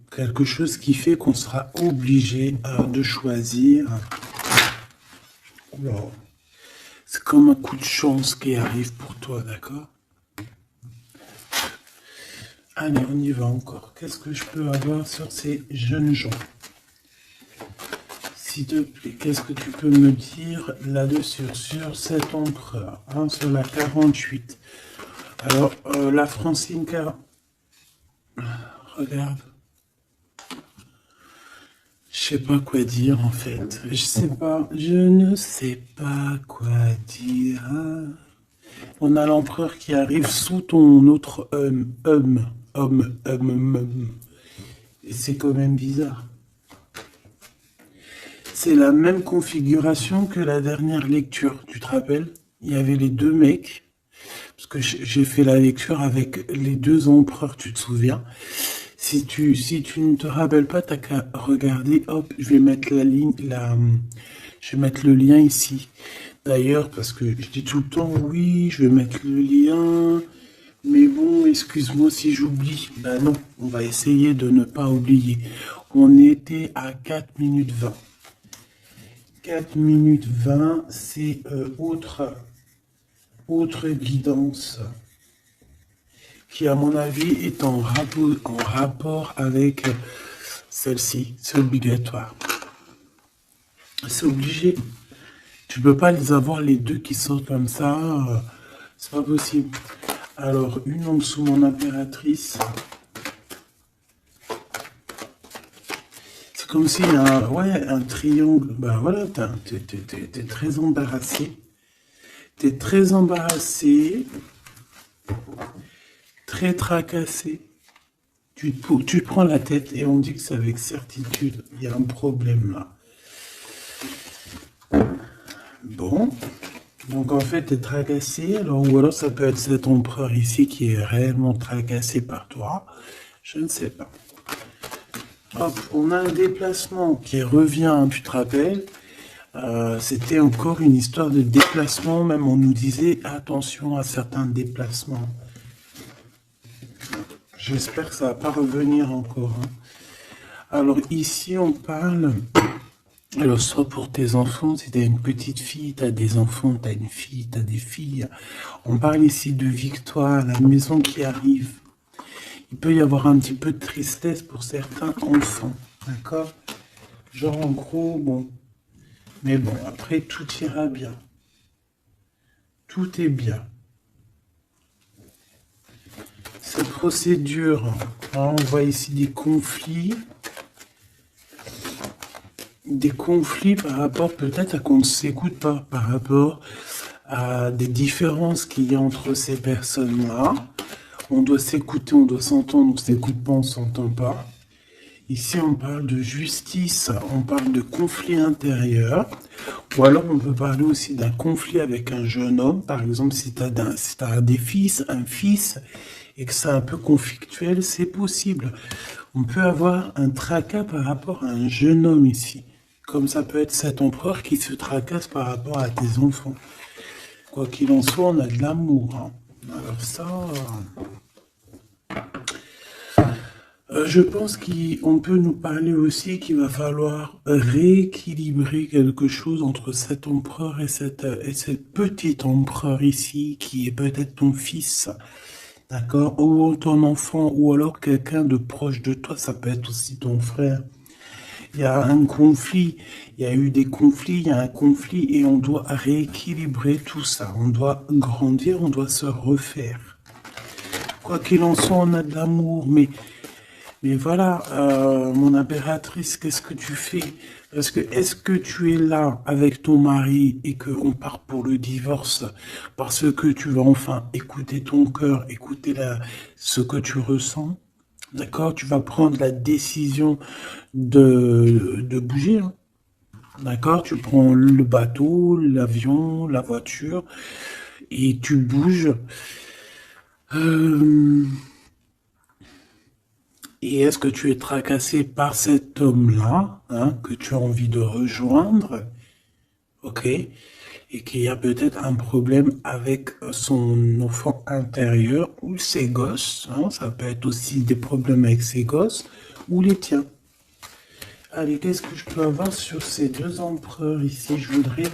quelque chose qui fait qu'on sera obligé de choisir. Oula. C'est comme un coup de chance qui arrive pour toi, d'accord? Allez, on y va encore. Qu'est-ce que je peux avoir sur ces jeunes gens? S'il te plaît, qu'est-ce que tu peux me dire là-dessus, sur cet empereur, hein, sur la 48? Alors, la Francine, regarde. Je sais pas quoi dire en fait. Je ne sais pas quoi dire. On a l'empereur qui arrive sous ton autre homme. Et c'est quand même bizarre. C'est la même configuration que la dernière lecture. Tu te rappelles? Il y avait les deux mecs. Parce que j'ai fait la lecture avec les deux empereurs, tu te souviens? Si tu ne te rappelles pas, t'as qu'à regarder. Hop, je vais mettre je vais mettre le lien ici. D'ailleurs, parce que je dis tout le temps, oui, je vais mettre le lien. Mais bon, excuse-moi si j'oublie. Ben non, on va essayer de ne pas oublier. On était à 4 minutes 20. 4 minutes 20, c'est autre guidance qui, à mon avis, est en rapport avec celle-ci. C'est obligatoire. C'est obligé. Tu peux pas les avoir les deux qui sont comme ça. C'est pas possible. Alors, une en dessous, mon impératrice. C'est comme s'il y a un triangle. Ben voilà, t'es très embarrassé. T'es très embarrassé. Très tracassé. Tu prends la tête et on dit que c'est avec certitude. Il y a un problème là. Bon. Donc en fait, tu es tracassé. Alors, ou alors ça peut être cet empereur ici qui est réellement tracassé par toi. Je ne sais pas. Hop, on a un déplacement qui revient, tu te rappelles. C'était encore une histoire de déplacement. Même on nous disait attention à certains déplacements. J'espère que ça va pas revenir encore. Hein. Alors ici, on parle... Alors, soit pour tes enfants, si tu as une petite fille, tu as des enfants, tu as une fille, tu as des filles. On parle ici de victoire, la maison qui arrive. Il peut y avoir un petit peu de tristesse pour certains enfants. D'accord? Genre, en gros, bon. Mais bon, après, tout ira bien. Tout est bien. Cette procédure, hein, on voit ici des conflits. Des conflits par rapport peut-être à qu'on ne s'écoute pas, par rapport à des différences qu'il y a entre ces personnes-là. On doit s'écouter, on doit s'entendre, on s'écoute pas, on s'entend pas. Ici, on parle de justice, on parle de conflit intérieur. Ou alors, on peut parler aussi d'un conflit avec un jeune homme. Par exemple, si tu as des fils, un fils, et que c'est un peu conflictuel, c'est possible. On peut avoir un tracas par rapport à un jeune homme ici. Comme ça peut être cet empereur qui se tracasse par rapport à tes enfants. Quoi qu'il en soit, on a de l'amour. Hein. Alors ça... je pense qu'on peut nous parler aussi qu'il va falloir rééquilibrer quelque chose entre cet empereur et cette petit empereur ici, qui est peut-être ton fils, d'accord, ou ton enfant, ou alors quelqu'un de proche de toi, ça peut être aussi ton frère. Il y a un conflit, il y a eu des conflits, il y a un conflit, et on doit rééquilibrer tout ça. On doit grandir, on doit se refaire. Quoi qu'il en soit, on a de l'amour, mais voilà, mon impératrice, qu'est-ce que tu fais? Parce que est-ce que tu es là avec ton mari et qu'on part pour le divorce parce que tu vas enfin écouter ton cœur, écouter ce que tu ressens? D'accord? Tu vas prendre la décision de bouger. Hein. D'accord? Tu prends le bateau, l'avion, la voiture et tu bouges. Et est-ce que tu es tracassé par cet homme-là, hein, que tu as envie de rejoindre? Ok. et qu'il y a peut-être un problème avec son enfant intérieur ou ses gosses, hein, ça peut être aussi des problèmes avec ses gosses ou les tiens. Allez, qu'est-ce que je peux avoir sur ces deux empereurs ici? Je voudrais,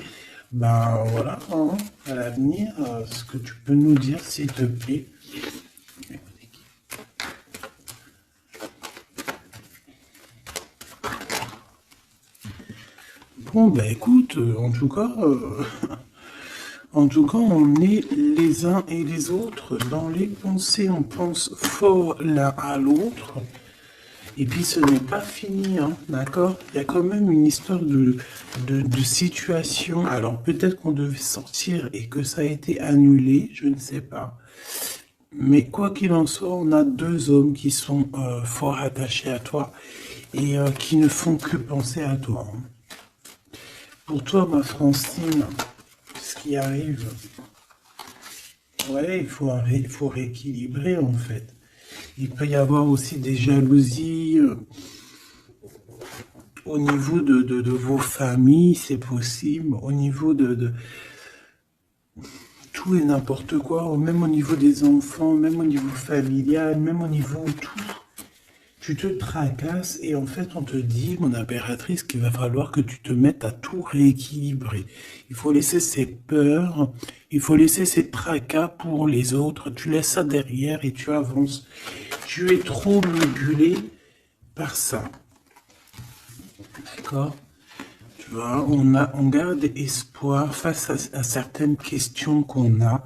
ben voilà, hein, à l'avenir, ce que tu peux nous dire, s'il te plaît. Bon, ben écoute, en tout cas, on est les uns et les autres dans les pensées, on pense fort l'un à l'autre. Et puis ce n'est pas fini, hein, d'accord? Il y a quand même une histoire de situation. Alors peut-être qu'on devait sortir et que ça a été annulé, je ne sais pas. Mais quoi qu'il en soit, on a deux hommes qui sont fort attachés à toi et qui ne font que penser à toi, hein. Pour toi, ma Francine, ce qui arrive, ouais, il faut rééquilibrer en fait. Il peut y avoir aussi des jalousies au niveau de vos familles, c'est possible, au niveau de tout et n'importe quoi, même au niveau des enfants, même au niveau familial, même au niveau tout. Tu te tracasses et en fait on te dit, mon impératrice, qu'il va falloir que tu te mettes à tout rééquilibrer. Il faut laisser ces peurs, il faut laisser ces tracas pour les autres, tu laisses ça derrière et tu avances. Tu es trop modulé par ça. D'accord? Tu vois, on garde espoir face à certaines questions qu'on a.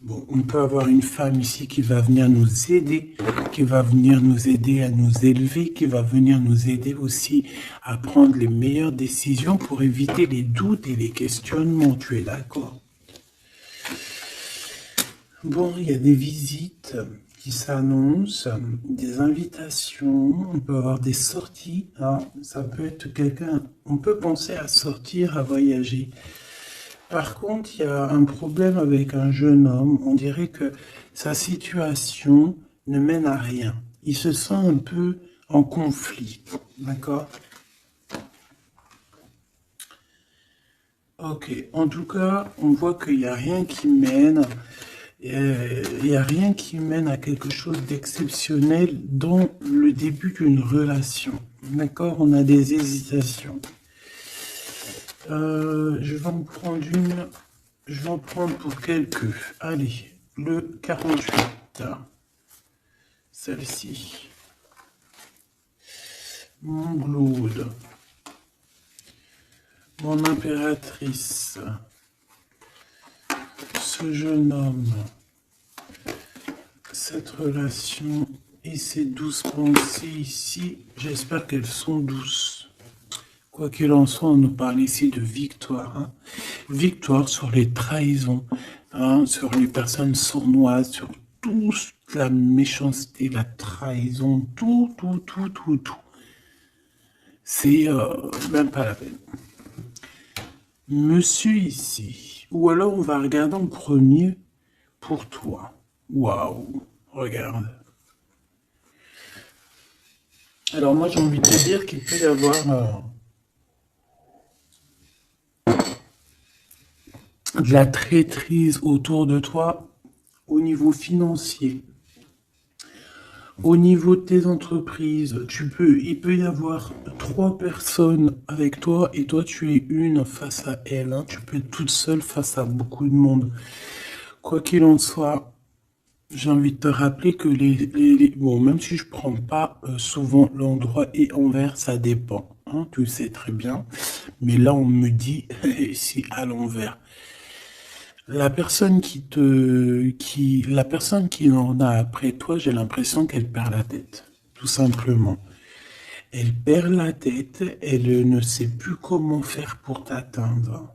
Bon, on peut avoir une femme ici qui va venir nous aider, qui va venir nous aider à nous élever, qui va venir nous aider aussi à prendre les meilleures décisions pour éviter les doutes et les questionnements. Tu es d'accord? Bon, il y a des visites qui s'annoncent, des invitations, on peut avoir des sorties, hein. Ça peut être quelqu'un, on peut penser à sortir, à voyager. Par contre, il y a un problème avec un jeune homme. On dirait que sa situation ne mène à rien. Il se sent un peu en conflit. D'accord? Ok. En tout cas, on voit qu'il n'y a rien qui mène. Il n'y a rien qui mène à quelque chose d'exceptionnel dans le début d'une relation. D'accord? On a des hésitations. Je vais en prendre une. Je vais en prendre pour quelques. Allez, le 48. Celle-ci. Mon Glaude. Mon impératrice. Ce jeune homme. Cette relation et ces douces pensées ici, j'espère qu'elles sont douces. Quoi qu'il en soit, on nous parle ici de victoire, hein. Victoire sur les trahisons, hein, sur les personnes sournoises, sur toute la méchanceté, la trahison, tout. C'est même pas la peine. Monsieur ici, ou alors on va regarder en premier pour toi. Waouh, regarde. Alors moi j'ai envie de te dire qu'il peut y avoir de la traîtrise autour de toi au niveau financier, au niveau de tes entreprises. Il peut y avoir 3 personnes avec toi et toi tu es une face à elle, hein. Tu peux être toute seule face à beaucoup de monde. Quoi qu'il en soit, j'ai envie de te rappeler que bon, même si je prends pas souvent l'endroit et envers, ça dépend, hein, tu le sais très bien. Mais là, on me dit si à l'envers. La personne la personne qui en a après toi, j'ai l'impression qu'elle perd la tête, tout simplement. Elle perd la tête, elle ne sait plus comment faire pour t'atteindre.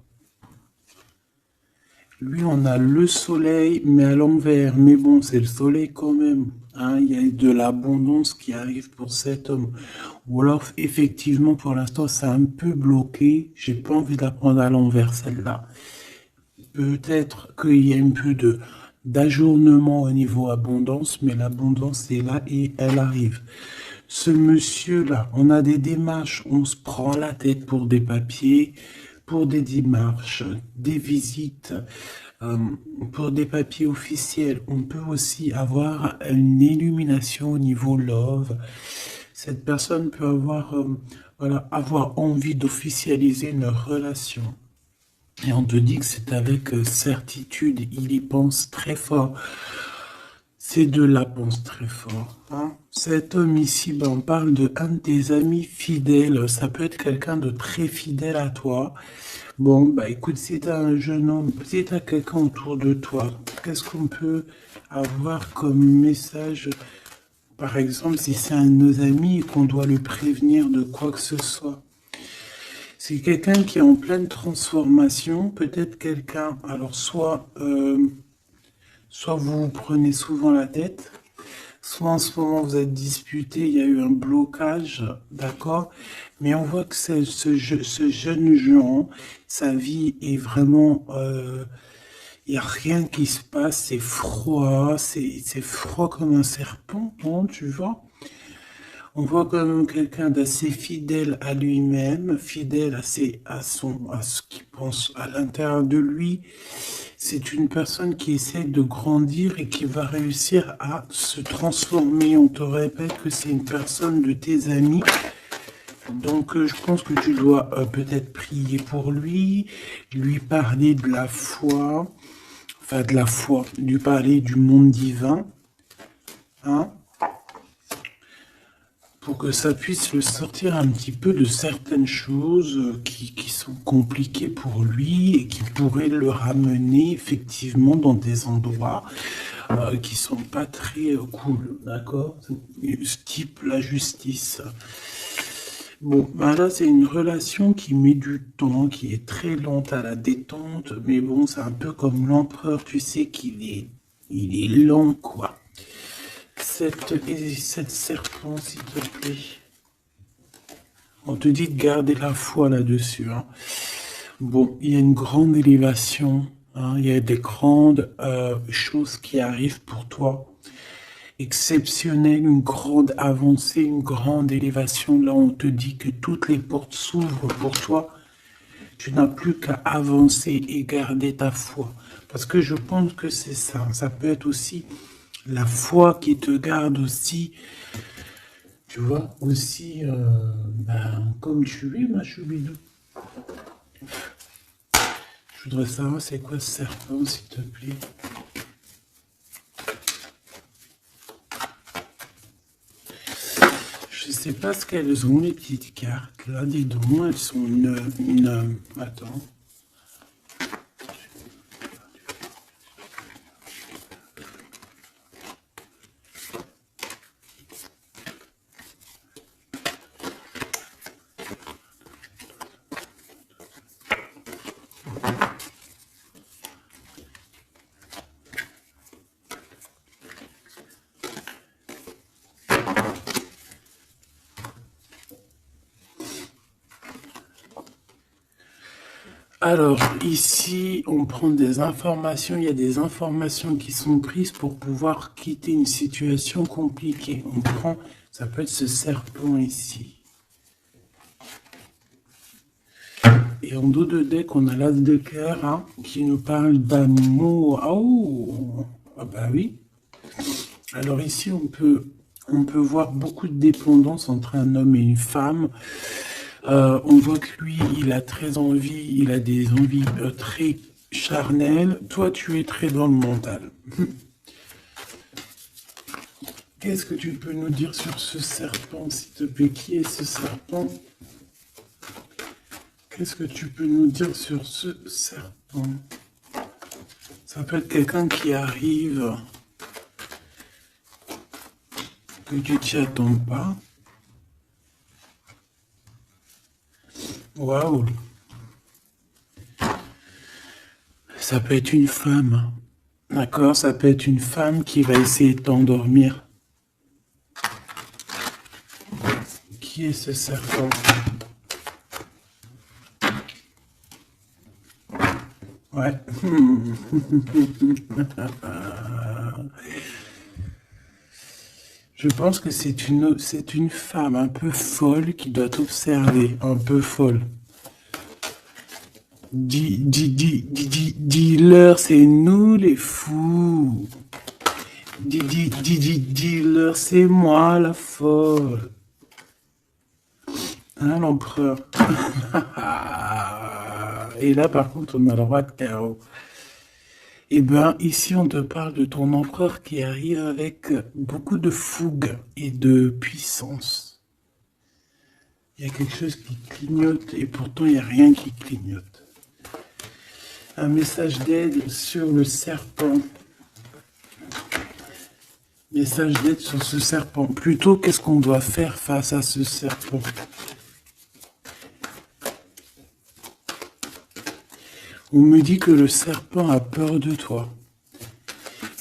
Lui, on a le soleil, mais à l'envers. Mais bon, c'est le soleil quand même, hein. Il y a de l'abondance qui arrive pour cet homme. Ou alors, effectivement, pour l'instant, c'est un peu bloqué. J'ai pas envie de la prendre à l'envers, celle-là. Peut-être qu'il y a un peu d'ajournement au niveau abondance, mais l'abondance est là et elle arrive. Ce monsieur-là, on a des démarches, on se prend la tête pour des papiers, pour des démarches, des visites, euh, pour des papiers officiels. On peut aussi avoir une illumination au niveau love. Cette personne peut avoir, voilà, avoir envie d'officialiser une relation. Et on te dit que c'est avec certitude, il y pense très fort. Ces deux-là pensent très fort, hein. Cet homme ici, ben, on parle de un de tes amis fidèles. Ça peut être quelqu'un de très fidèle à toi. Bon, bah écoute, si t'as un jeune homme, si t'as quelqu'un autour de toi, qu'est-ce qu'on peut avoir comme message? Par exemple, si c'est un de nos amis et qu'on doit le prévenir de quoi que ce soit. C'est quelqu'un qui est en pleine transformation, peut-être quelqu'un, alors soit vous vous prenez souvent la tête, soit en ce moment vous êtes disputé, il y a eu un blocage, d'accord? Mais on voit que ce jeune Jean, sa vie est vraiment, il n'y a rien qui se passe, c'est froid, c'est froid comme un serpent, hein, tu vois? On voit quand même quelqu'un d'assez fidèle à lui-même, fidèle à ce qu'il pense à l'intérieur de lui. C'est une personne qui essaie de grandir et qui va réussir à se transformer. On te répète que c'est une personne de tes amis. Donc, je pense que tu dois peut-être prier pour lui parler de la foi, enfin de la foi, lui parler du monde divin, hein, pour que ça puisse le sortir un petit peu de certaines choses qui sont compliquées pour lui et qui pourraient le ramener effectivement dans des endroits qui sont pas très cool, d'accord? Type la justice. Bon, ben là, c'est une relation qui met du temps, qui est très lente à la détente, mais bon, c'est un peu comme l'empereur, tu sais il est lent, quoi. Cette serpent, s'il te plaît. On te dit de garder la foi là-dessus, hein. Bon, il y a une grande élévation, hein, il y a des grandes choses qui arrivent pour toi. Exceptionnelles, une grande avancée, une grande élévation. Là, on te dit que toutes les portes s'ouvrent pour toi. Tu n'as plus qu'à avancer et garder ta foi. Parce que je pense que c'est ça. Ça peut être aussi la foi qui te garde aussi, tu vois, aussi, ben, comme tu es, ma choubidou. Je voudrais savoir c'est quoi ce serpent, s'il te plaît. Je sais pas ce qu'elles ont, les petites cartes. Là, dis-donc, elles sont Attends. Alors, ici, on prend des informations. Il y a des informations qui sont prises pour pouvoir quitter une situation compliquée. On prend, ça peut être ce serpent ici. Et en dos de deck, on a l'as de cœur, hein, qui nous parle d'amour. Oh, ah bah oui. Alors ici, on peut voir beaucoup de dépendance entre un homme et une femme. On voit que lui, il a très envie, il a des envies très charnelles. Toi, tu es très dans le mental. Qu'est-ce que tu peux nous dire sur ce serpent, s'il te plaît? Qui est ce serpent? Qu'est-ce que tu peux nous dire sur ce serpent? Ça peut être quelqu'un qui arrive, que tu t'y attends pas. Waouh! Ça peut être une femme. D'accord? Ça peut être une femme qui va essayer de t'endormir. Qui est ce serpent? Ouais. Je pense que c'est une femme un peu folle qui doit t'observer, un peu folle. Dis-leur, c'est nous les fous. Dis-leur, c'est moi la folle. Hein, l'empereur. Et là, par contre, on a le roi de carreau. Eh ben, ici, on te parle de ton empereur qui arrive avec beaucoup de fougue et de puissance. Il y a quelque chose qui clignote et pourtant, il n'y a rien qui clignote. Un message d'aide sur le serpent. Message d'aide sur ce serpent. Plutôt, qu'est-ce qu'on doit faire face à ce serpent? On me dit que le serpent a peur de toi.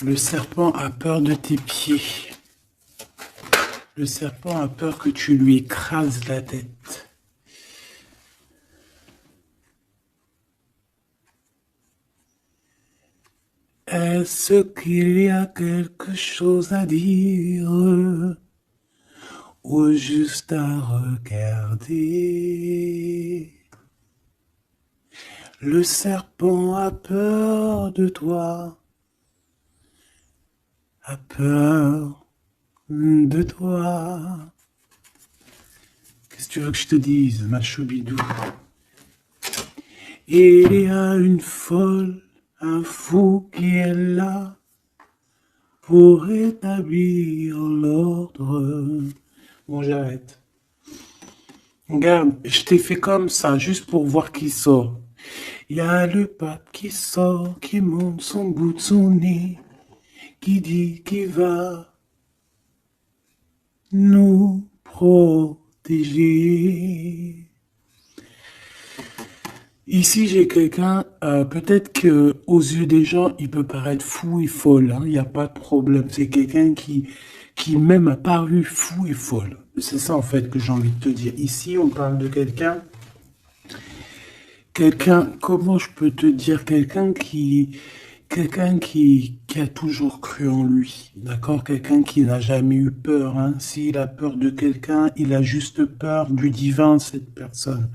Le serpent a peur de tes pieds. Le serpent a peur que tu lui écrases la tête. Est-ce qu'il y a quelque chose à dire ou juste à regarder? Le serpent a peur de toi, a peur de toi. Qu'est-ce que tu veux que je te dise, ma choubidou? Il y a une folle, un fou qui est là pour rétablir l'ordre. Bon, j'arrête. Regarde, je t'ai fait comme ça, juste pour voir qui sort. Il y a le pape qui sort, qui monte son bout de son nez, qui dit qu'il va nous protéger. Ici, j'ai quelqu'un, peut-être que aux yeux des gens, il peut paraître fou et folle, hein, il n'y a pas de problème. C'est quelqu'un qui même a paru fou et folle. C'est ça, en fait, que j'ai envie de te dire. Ici, on parle de quelqu'un, comment je peux te dire, quelqu'un qui a toujours cru en lui, d'accord? Quelqu'un qui n'a jamais eu peur, hein. S'il a peur de quelqu'un, il a juste peur du divin, cette personne.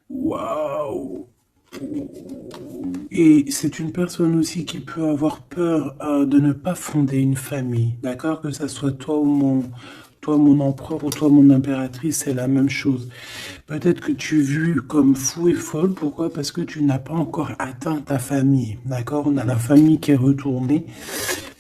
Waouh! Et c'est une personne aussi qui peut avoir peur de ne pas fonder une famille, d'accord? Que ça soit toi mon empereur ou toi mon impératrice, c'est la même chose. Peut-être que tu es vu comme fou et folle, pourquoi? Parce que tu n'as pas encore atteint ta famille, d'accord? On a la famille qui est retournée.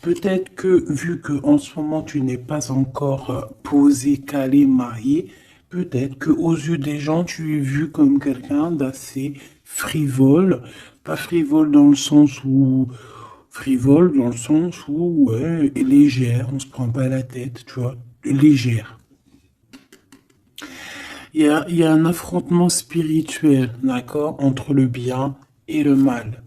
Peut-être que vu que en ce moment tu n'es pas encore posé, calé, marié, peut-être que aux yeux des gens tu es vu comme quelqu'un d'assez frivole, pas frivole dans le sens où frivole dans le sens où ouais, légère, on se prend pas la tête, tu vois, légère. Il y a un affrontement spirituel, d'accord, entre le bien et le mal.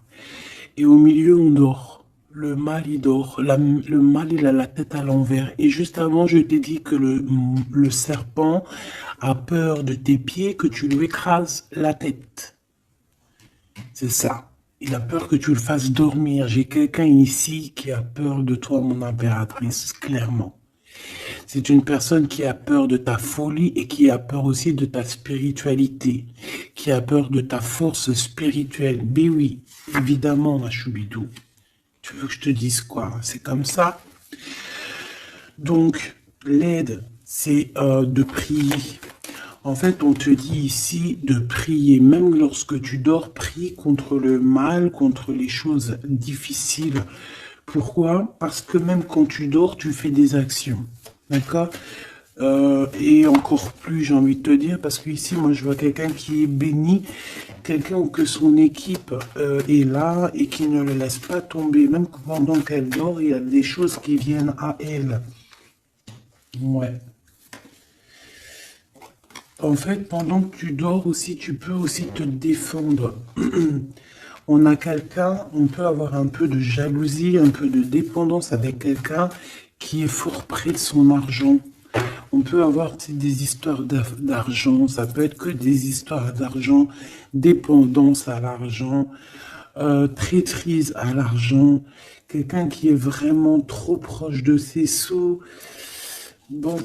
Et au milieu, on dort. Le mal, il dort. Le mal, il a la tête à l'envers. Et juste avant, je t'ai dit que le serpent a peur de tes pieds, que tu lui écrases la tête. C'est ça. Il a peur que tu le fasses dormir. J'ai quelqu'un ici qui a peur de toi, mon impératrice, clairement. C'est une personne qui a peur de ta folie et qui a peur aussi de ta spiritualité, qui a peur de ta force spirituelle. Mais oui, évidemment, ma choubidou. Tu veux que je te dise quoi? C'est comme ça. Donc, l'aide, c'est de prier. En fait, on te dit ici de prier. Même lorsque tu dors, prie contre le mal, contre les choses difficiles. Pourquoi? Parce que même quand tu dors, tu fais des actions. D'accord? Et encore plus, j'ai envie de te dire, parce qu'ici, moi, je vois quelqu'un qui est béni, quelqu'un que son équipe est là et qui ne le laisse pas tomber. Même pendant qu'elle dort, il y a des choses qui viennent à elle. Ouais. En fait, pendant que tu dors aussi, tu peux aussi te défendre. On a quelqu'un, on peut avoir un peu de jalousie, un peu de dépendance avec quelqu'un qui est fort près de son argent. On peut avoir des histoires d'argent, ça peut être que des histoires d'argent, dépendance à l'argent, traîtrise à l'argent, quelqu'un qui est vraiment trop proche de ses sous. Bon,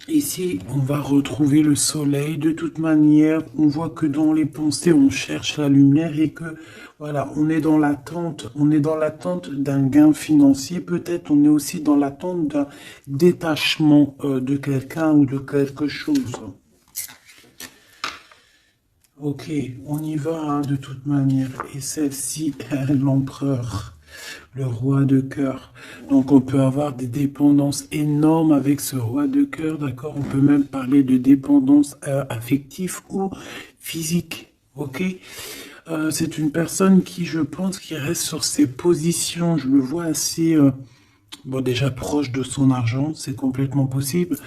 Ici, on va retrouver le soleil. De toute manière, on voit que dans les pensées, on cherche la lumière et que, voilà, on est dans l'attente d'un gain financier. Peut-être on est aussi dans l'attente d'un détachement de quelqu'un ou de quelque chose. Ok, on y va hein, de toute manière. Et celle-ci, l'empereur, le roi de cœur. Donc on peut avoir des dépendances énormes avec ce roi de cœur, d'accord? On peut même parler de dépendance affective ou physique, ok? C'est une personne qui, je pense, qui reste sur ses positions. Je le vois assez, bon, déjà proche de son argent, c'est complètement possible.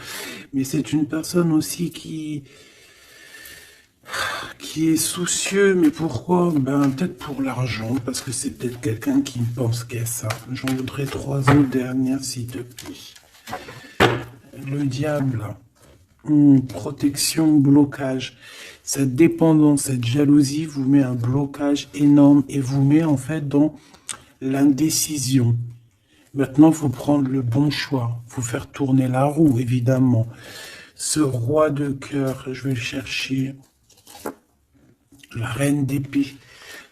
Mais c'est une personne aussi qui est soucieux, mais pourquoi? Ben, peut-être pour l'argent, parce que c'est peut-être quelqu'un qui ne pense qu'à ça. J'en voudrais 3 autres dernières, s'il te plaît. Le diable, protection, blocage. Cette dépendance, cette jalousie vous met un blocage énorme et vous met en fait dans l'indécision. Maintenant, il faut prendre le bon choix. Il faut faire tourner la roue, évidemment. Ce roi de cœur, je vais le chercher. La reine d'épée.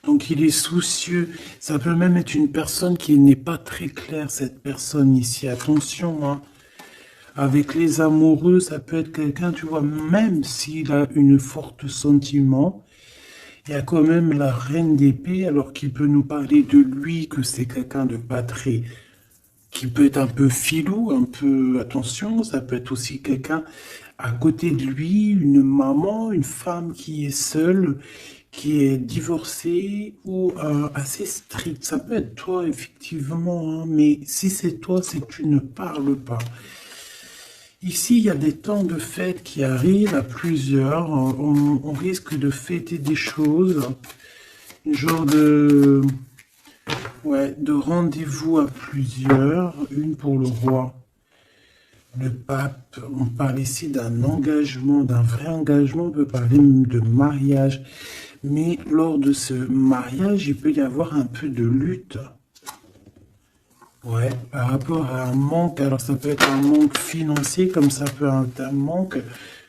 Donc il est soucieux. Ça peut même être une personne qui n'est pas très claire, cette personne ici. Attention, hein. Avec les amoureux, ça peut être quelqu'un, tu vois, même s'il a une forte sentiment, il y a quand même la reine d'épée, alors qu'il peut nous parler de lui, que c'est quelqu'un de pas très... qui peut être un peu filou, un peu... Attention, ça peut être aussi quelqu'un à côté de lui, une maman, une femme qui est seule, qui est divorcée ou assez stricte. Ça peut être toi, effectivement, hein, mais si c'est toi, c'est que tu ne parles pas. Ici, il y a des temps de fête qui arrivent à plusieurs. On risque de fêter des choses, un genre de, ouais, de rendez-vous à plusieurs. Une pour le roi, le pape. On parle ici d'un engagement, d'un vrai engagement. On peut parler même de mariage. Mais lors de ce mariage, il peut y avoir un peu de lutte. Ouais, par rapport à un manque, alors ça peut être un manque financier, comme ça peut être un manque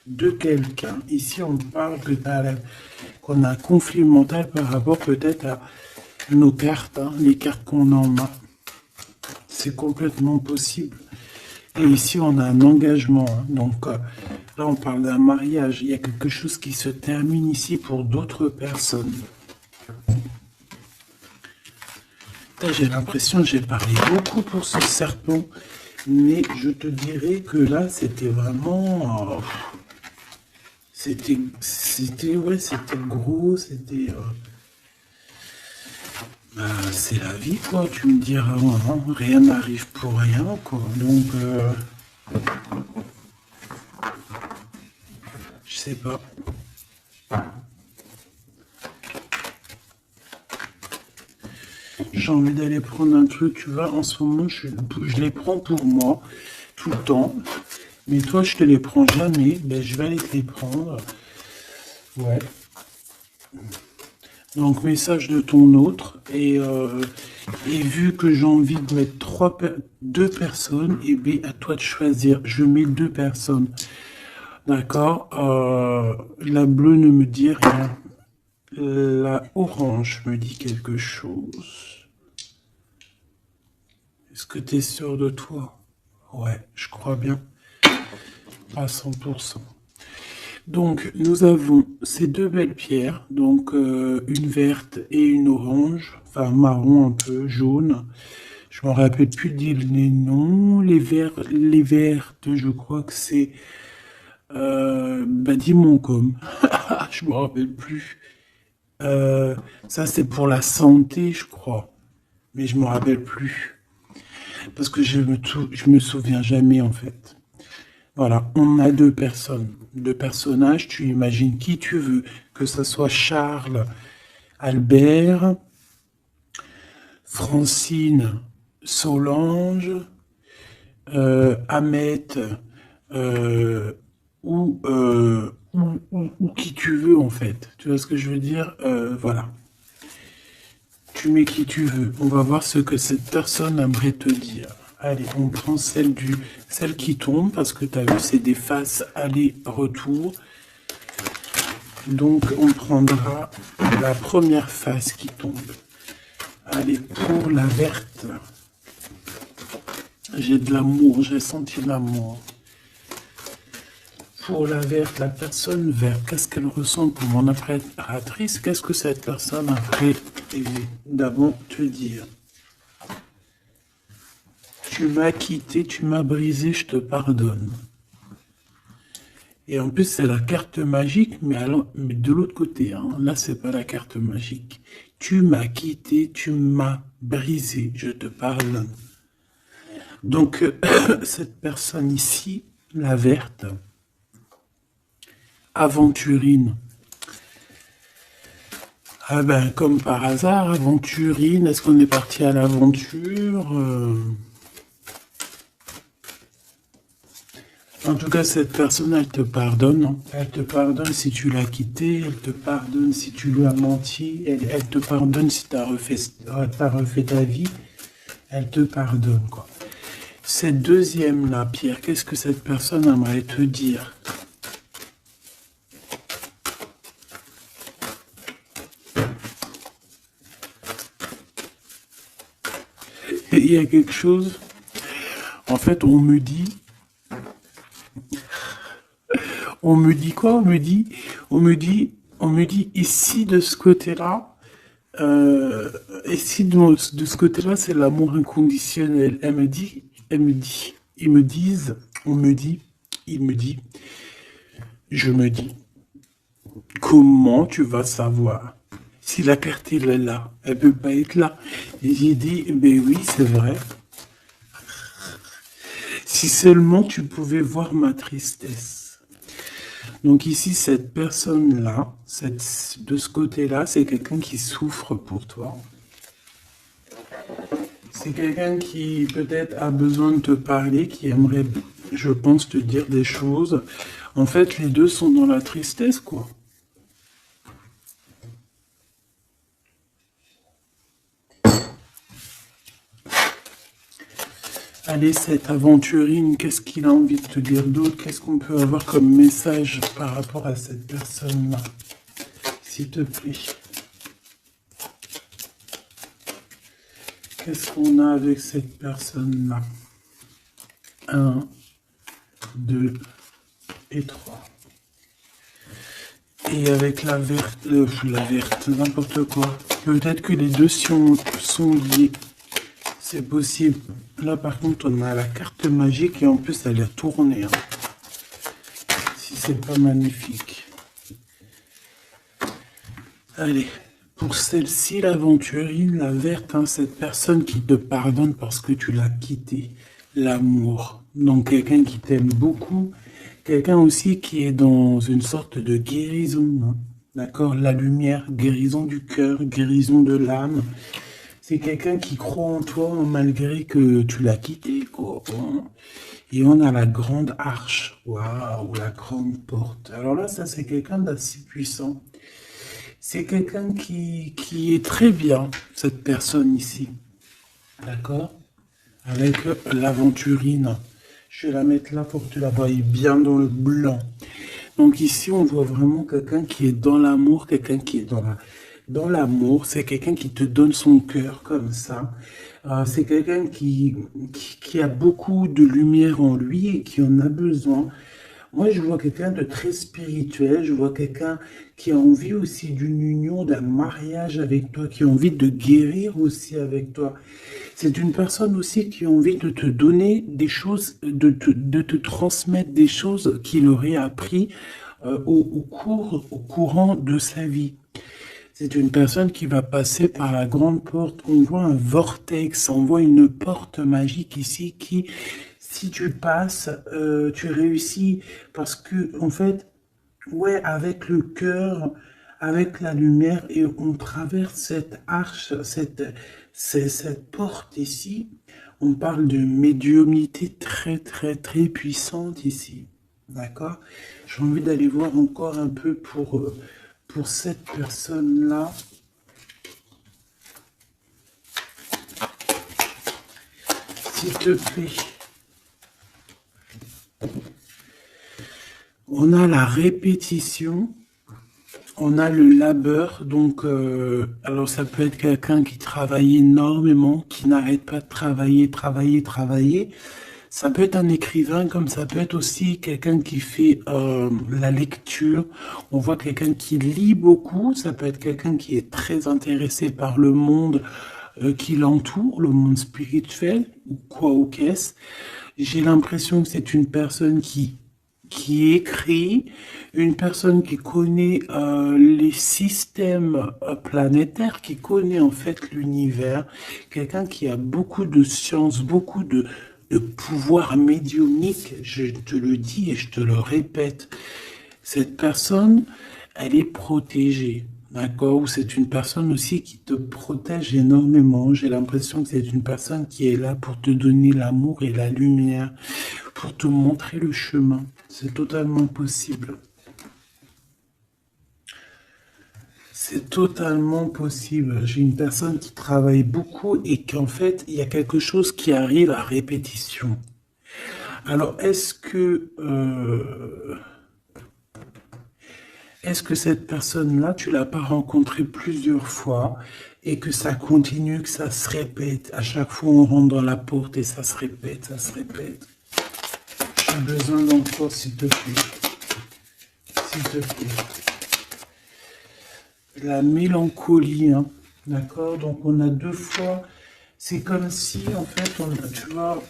de quelqu'un. Ici, on parle que qu'on a un conflit mental par rapport peut-être à nos cartes, hein, les cartes qu'on en a. C'est complètement possible. Et ici, on a un engagement. Hein, donc là, on parle d'un mariage. Il y a quelque chose qui se termine ici pour d'autres personnes. J'ai l'impression que j'ai parlé beaucoup pour ce serpent, mais je te dirais que là, c'était vraiment... ouais, c'était gros, c'était... bah, c'est la vie, quoi, tu me diras, hein, rien n'arrive pour rien, quoi, donc... je sais pas. J'ai envie d'aller prendre un truc, tu vois, en ce moment, je les prends pour moi, tout le temps. Mais toi, je te les prends jamais, ben, je vais aller te les prendre. Ouais. Donc, message de ton autre. Et vu que j'ai envie de mettre deux personnes, et bien, à toi de choisir. Je mets 2 personnes. D'accord. La bleue ne me dit rien. La orange me dit quelque chose. Est-ce que tu es sûr de toi? Ouais, je crois bien. À 100%. Donc, nous avons ces 2 belles pierres. Donc, une verte et une orange. Enfin, marron un peu, jaune. Je me rappelle plus dire les noms. Les vertes, je crois que c'est... Badimonkom. Je me rappelle plus. Ça, c'est pour la santé, je crois. Mais je me rappelle plus. Parce que je me souviens jamais, en fait. Voilà, on a 2 personnes, 2 personnages, tu imagines qui tu veux, que ce soit Charles, Albert, Francine, Solange, Ahmet, ou qui tu veux en fait. Tu vois ce que je veux dire? Voilà. Tu mets qui tu veux. On va voir ce que cette personne aimerait te dire. Allez, on prend celle qui tombe, parce que tu as vu, c'est des faces aller-retour. Donc, on prendra la première face qui tombe. Allez, pour la verte. J'ai de l'amour, j'ai senti l'amour. Pour la verte, la personne verte, qu'est-ce qu'elle ressent pour mon impératrice? Qu'est-ce que cette personne après d'abord te dire? Tu m'as quitté, tu m'as brisé, je te pardonne. Et en plus, c'est la carte magique, mais de l'autre côté. Hein. Là, c'est pas la carte magique. Tu m'as quitté, tu m'as brisé, je te pardonne. Donc, cette personne ici, la verte, aventurine. Ah ben, comme par hasard, aventurine, est-ce qu'on est parti à l'aventure En tout cas, cette personne, elle te pardonne. Hein. Elle te pardonne si tu l'as quitté, elle te pardonne si tu lui as menti, elle te pardonne si tu as refait ta vie, elle te pardonne, quoi. Cette deuxième-là, Pierre, qu'est-ce que cette personne aimerait te dire? Il y a quelque chose, en fait, on me dit quoi? On me dit ici de ce côté-là, ici de ce côté-là, c'est l'amour inconditionnel. Ils me disent, je me dis, comment tu vas savoir? Si la carte est là, elle peut pas être là. Et j'ai dit, ben oui, c'est vrai. Si seulement tu pouvais voir ma tristesse. Donc ici, cette personne-là, de ce côté-là, c'est quelqu'un qui souffre pour toi. C'est quelqu'un qui peut-être a besoin de te parler, qui aimerait, je pense, te dire des choses. En fait, les deux sont dans la tristesse, quoi. Allez, cette aventurine, qu'est-ce qu'il a envie de te dire d'autre? Qu'est-ce qu'on peut avoir comme message par rapport à cette personne-là? S'il te plaît. Qu'est-ce qu'on a avec cette personne-là? 1, 2 et 3. Et avec la verte, n'importe quoi. Peut-être que les deux sont liés. C'est possible. Là, par contre, on a la carte magique et en plus, elle est tournée. Hein. Si c'est pas magnifique. Allez, pour celle-ci, l'aventurine, la verte, hein, cette personne qui te pardonne parce que tu l'as quitté. L'amour. Donc, quelqu'un qui t'aime beaucoup. Quelqu'un aussi qui est dans une sorte de guérison. Hein. D'accord? La lumière, guérison du cœur, guérison de l'âme. C'est quelqu'un qui croit en toi malgré que tu l'as quitté, quoi. Et on a la grande arche. Waouh, la grande porte. Alors là, ça, c'est quelqu'un d'assez puissant. C'est quelqu'un qui est très bien, cette personne ici. D'accord? Avec l'aventurine. Je vais la mettre là pour que tu la voies bien dans le blanc. Donc ici, on voit vraiment quelqu'un qui est dans l'amour, quelqu'un qui est dans l'amour. C'est quelqu'un qui te donne son cœur comme ça. C'est quelqu'un qui a beaucoup de lumière en lui et qui en a besoin. Moi, je vois quelqu'un de très spirituel, je vois quelqu'un qui a envie aussi d'une union, d'un mariage avec toi, qui a envie de guérir aussi avec toi. C'est une personne aussi qui a envie de te donner des choses, de te transmettre des choses qu'il aurait appris au courant de sa vie. C'est une personne qui va passer par la grande porte. On voit un vortex, on voit une porte magique ici qui, si tu passes, tu réussis. Parce que, en fait, ouais, avec le cœur, avec la lumière, et on traverse cette arche, cette porte ici. On parle de médiumnité très, très, très puissante ici. D'accord? J'ai envie d'aller voir encore un peu pour cette personne-là. s'il te plaît. On a la répétition. On a le labeur, donc alors ça peut être quelqu'un qui travaille énormément, qui n'arrête pas de travailler. Ça peut être un écrivain, comme ça peut être aussi quelqu'un qui fait la lecture. On voit quelqu'un qui lit beaucoup, ça peut être quelqu'un qui est très intéressé par le monde qui l'entoure, le monde spirituel, ou quoi ou qu'est-ce. J'ai l'impression que c'est une personne qui écrit, une personne qui connaît les systèmes planétaires, qui connaît en fait l'univers, quelqu'un qui a beaucoup de science, beaucoup de pouvoir médiumnique, je te le dis et je te le répète. Cette personne, elle est protégée. D'accord? Ou c'est une personne aussi qui te protège énormément. J'ai l'impression que c'est une personne qui est là pour te donner l'amour et la lumière, pour te montrer le chemin. C'est totalement possible. C'est totalement possible. J'ai une personne qui travaille beaucoup et qu'en fait, il y a quelque chose qui arrive à répétition. Alors, est-ce que cette personne-là, tu l'as pas rencontrée plusieurs fois et que ça continue, que ça se répète? À chaque fois, on rentre dans la porte et ça se répète, ça se répète. J'ai besoin d'encore, s'il te plaît. S'il te plaît. La mélancolie, hein. D'accord? Donc, on a deux fois. C'est comme si, en fait, tu vois,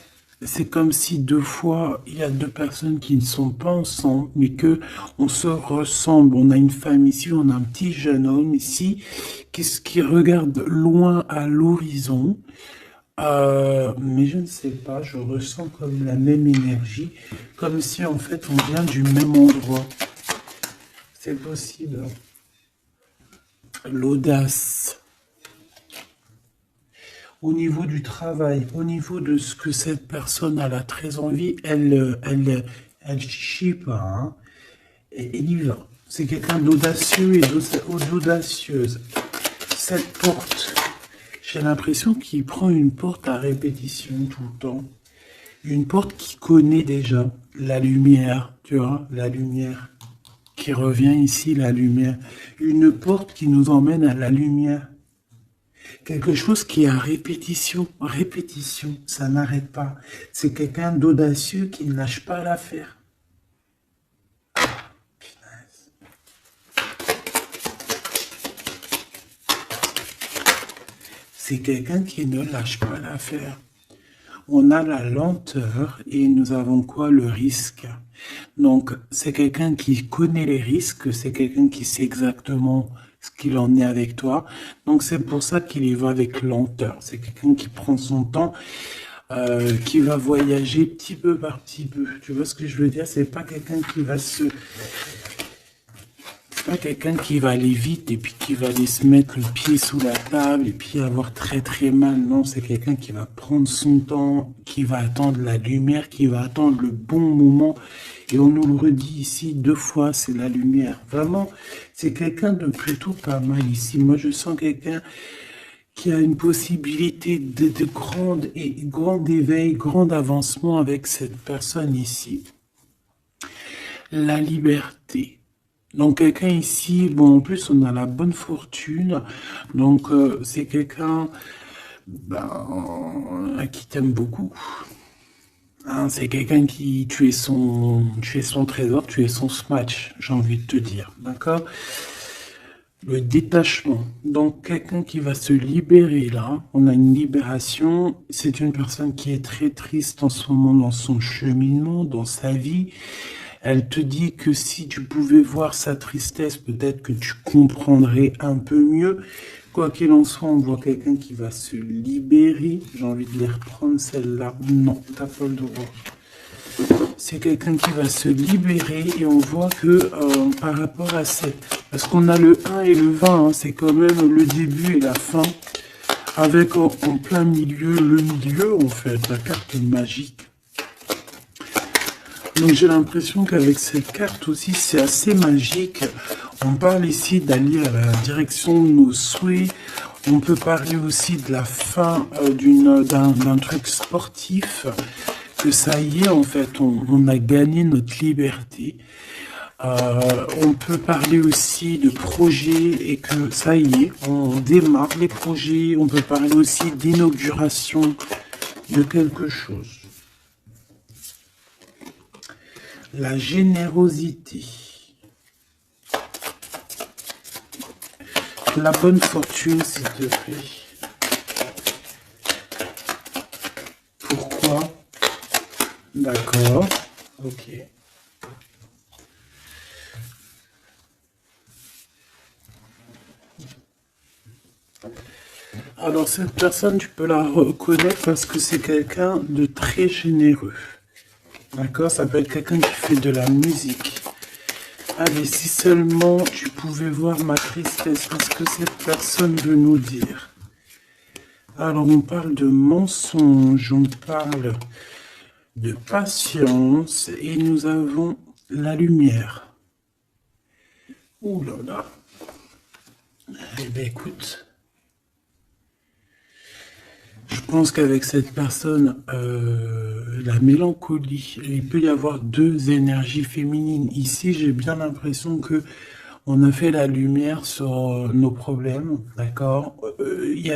c'est comme si deux fois, il y a deux personnes qui ne sont pas ensemble, mais que on se ressemble. On a une femme ici, on a un petit jeune homme ici, qui regarde loin à l'horizon. Mais je ne sais pas, je ressens comme la même énergie, comme si en fait on vient du même endroit. C'est possible. L'audace. Au niveau du travail, au niveau de ce que cette personne elle a très envie, elle chie pas, hein. Et il y va. C'est quelqu'un d'audacieux et d'audacieuse. Cette porte, j'ai l'impression qu'il prend une porte à répétition tout le temps. Une porte qu'il connaît déjà. La lumière, tu vois, la lumière qui revient ici, la lumière. Une porte qui nous emmène à la lumière. Quelque chose qui est à répétition, répétition, ça n'arrête pas. C'est quelqu'un d'audacieux qui ne lâche pas l'affaire. C'est quelqu'un qui ne lâche pas l'affaire. On a la lenteur et nous avons quoi? Le risque. Donc, c'est quelqu'un qui connaît les risques, c'est quelqu'un qui sait exactement ce qu'il en est avec toi. Donc, c'est pour ça qu'il y va avec lenteur. C'est quelqu'un qui prend son temps, qui va voyager petit peu par petit peu. Tu vois ce que je veux dire? C'est pas quelqu'un qui va C'est pas quelqu'un qui va aller vite et puis qui va aller se mettre le pied sous la table et puis avoir très très mal. Non, c'est quelqu'un qui va prendre son temps, qui va attendre la lumière, qui va attendre le bon moment. Et on nous le redit ici deux fois, c'est la lumière. Vraiment, c'est quelqu'un de plutôt pas mal ici. Moi, je sens quelqu'un qui a une possibilité de grand éveil, grand avancement avec cette personne ici. La liberté. Donc quelqu'un ici, bon en plus on a la bonne fortune, donc c'est quelqu'un qui t'aime beaucoup. Hein, c'est quelqu'un qui, tu es son trésor, tu es son smash, j'ai envie de te dire, d'accord? Le détachement, donc quelqu'un qui va se libérer là, on a une libération, c'est une personne qui est très triste en ce moment dans son cheminement, dans sa vie. Elle te dit que si tu pouvais voir sa tristesse, peut-être que tu comprendrais un peu mieux. Quoi qu'il en soit, on voit quelqu'un qui va se libérer. J'ai envie de les reprendre celle-là. Non, t'as pas le droit. C'est quelqu'un qui va se libérer et on voit que par rapport à cette... Parce qu'on a le 1 et le 20, hein, c'est quand même le début et la fin. Avec en plein milieu, le milieu en fait, la carte magique. Donc j'ai l'impression qu'avec cette carte aussi, c'est assez magique. On parle ici d'aller à la direction de nos souhaits. On peut parler aussi de la fin d'un truc sportif, que ça y est, en fait, on a gagné notre liberté. On peut parler aussi de projets et que ça y est, on démarre les projets. On peut parler aussi d'inauguration de quelque chose. La générosité. La bonne fortune, s'il te plaît. Pourquoi? D'accord. Ok. Alors, cette personne, tu peux la reconnaître parce que c'est quelqu'un de très généreux. D'accord? Ça peut être quelqu'un qui fait de la musique. Allez, si seulement tu pouvais voir ma tristesse, qu'est-ce que cette personne veut nous dire? Alors, on parle de mensonge, on parle de patience, et nous avons la lumière. Ouh là là. Eh bien, écoute, je pense qu'avec cette personne, la mélancolie, il peut y avoir deux énergies féminines. Ici, j'ai bien l'impression que on a fait la lumière sur nos problèmes, d'accord? Il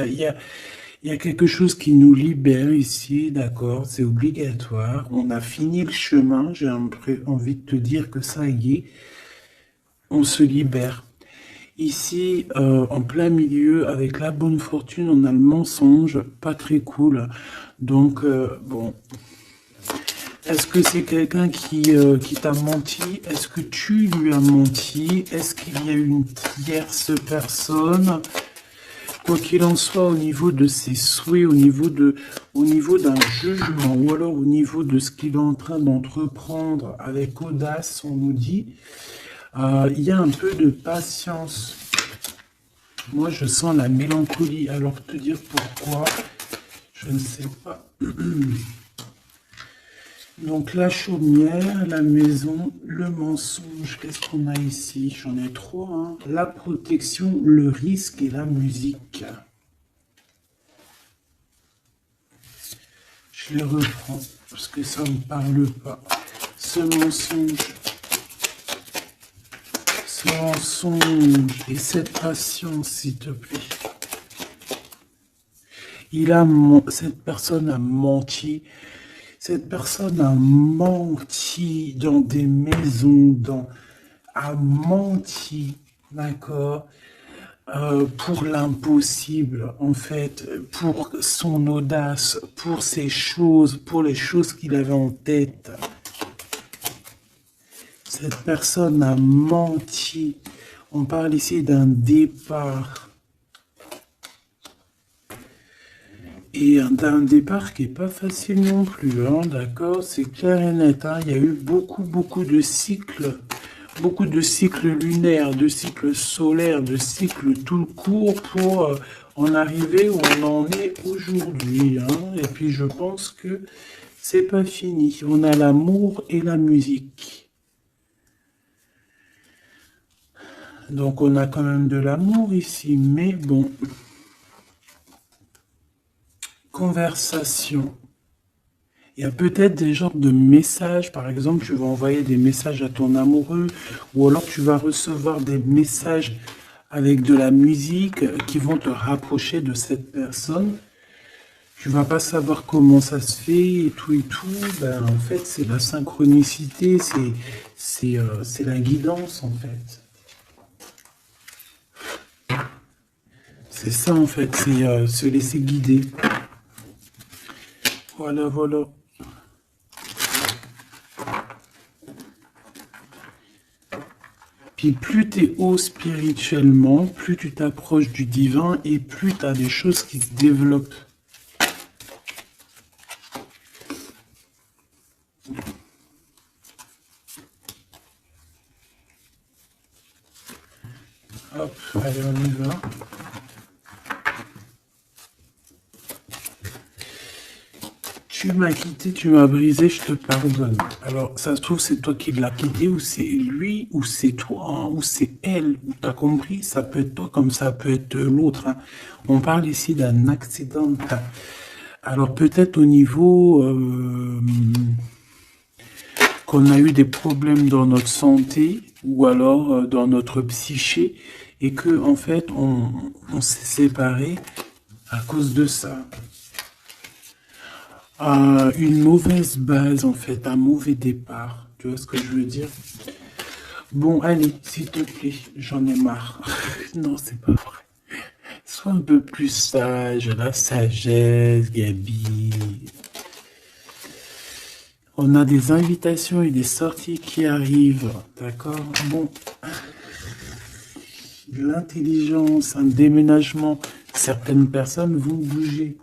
y a quelque chose qui nous libère ici, d'accord? C'est obligatoire. On a fini le chemin. J'ai envie de te dire que ça y est, on se libère. Ici, en plein milieu, avec la bonne fortune, on a le mensonge, pas très cool. Donc, bon, est-ce que c'est quelqu'un qui t'a menti? Est-ce que tu lui as menti? Est-ce qu'il y a une tierce personne? Quoi qu'il en soit, au niveau de ses souhaits, au niveau d'un jugement, ou alors au niveau de ce qu'il est en train d'entreprendre avec audace, on nous dit, il y a un peu de patience. Moi, je sens la mélancolie. Alors, te dire pourquoi, je ne sais pas. Donc, la chaumière, la maison, le mensonge. Qu'est-ce qu'on a ici? J'en ai trop, hein. La protection, le risque et la musique. Je les reprends parce que ça ne me parle pas. Ce mensonge et cette patience, s'il te plaît. Cette personne a menti. Cette personne a menti dans des maisons, a menti, d'accord, pour l'impossible, en fait, pour son audace, pour ses choses, pour les choses qu'il avait en tête. Cette personne a menti. On parle ici d'un départ. Et d'un départ qui n'est pas facile non plus, hein, d'accord? C'est clair et net, hein. Il y a eu beaucoup de cycles lunaires, de cycles solaires, de cycles tout court pour en arriver où on en est aujourd'hui, hein. Et puis je pense que c'est pas fini. On a l'amour et la musique. Donc on a quand même de l'amour ici, mais bon. Conversation. Il y a peut-être des genres de messages, par exemple, tu vas envoyer des messages à ton amoureux, ou alors tu vas recevoir des messages avec de la musique qui vont te rapprocher de cette personne. Tu vas pas savoir comment ça se fait et tout. Ben, en fait, c'est la synchronicité, c'est la guidance, en fait. C'est ça, en fait, c'est se laisser guider. Voilà, voilà. Puis plus tu es haut spirituellement, plus tu t'approches du divin et plus tu as des choses qui se développent. Hop, allez, on y va. Tu m'as quitté, tu m'as brisé, je te pardonne. Alors, ça se trouve, c'est toi qui l'as quitté, ou c'est lui, ou c'est toi, hein, ou c'est elle. T'as compris? Ça peut être toi comme ça peut être l'autre, hein. On parle ici d'un accident. Alors, peut-être au niveau qu'on a eu des problèmes dans notre santé, ou alors dans notre psyché, et que, en fait, on s'est séparés à cause de ça. Une mauvaise base, en fait, un mauvais départ. Tu vois ce que je veux dire? Bon, allez, s'il te plaît, j'en ai marre. Non, c'est pas vrai. Sois un peu plus sage, la sagesse, Gabi. On a des invitations et des sorties qui arrivent, d'accord? Bon, l'intelligence, un déménagement, certaines personnes vont bouger.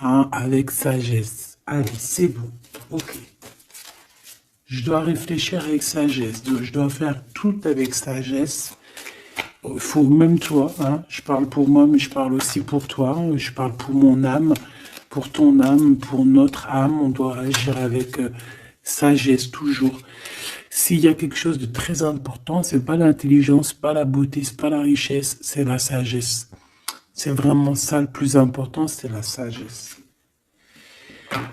Hein, avec sagesse. Allez, c'est bon. Ok. Je dois réfléchir avec sagesse. Je dois faire tout avec sagesse. Faut même toi, hein, je parle pour moi, mais je parle aussi pour toi. Je parle pour mon âme, pour ton âme, pour notre âme. On doit agir avec sagesse toujours. S'il y a quelque chose de très important, c'est pas l'intelligence, pas la beauté, c'est pas la richesse, c'est la sagesse. C'est vraiment ça le plus important, c'est la sagesse.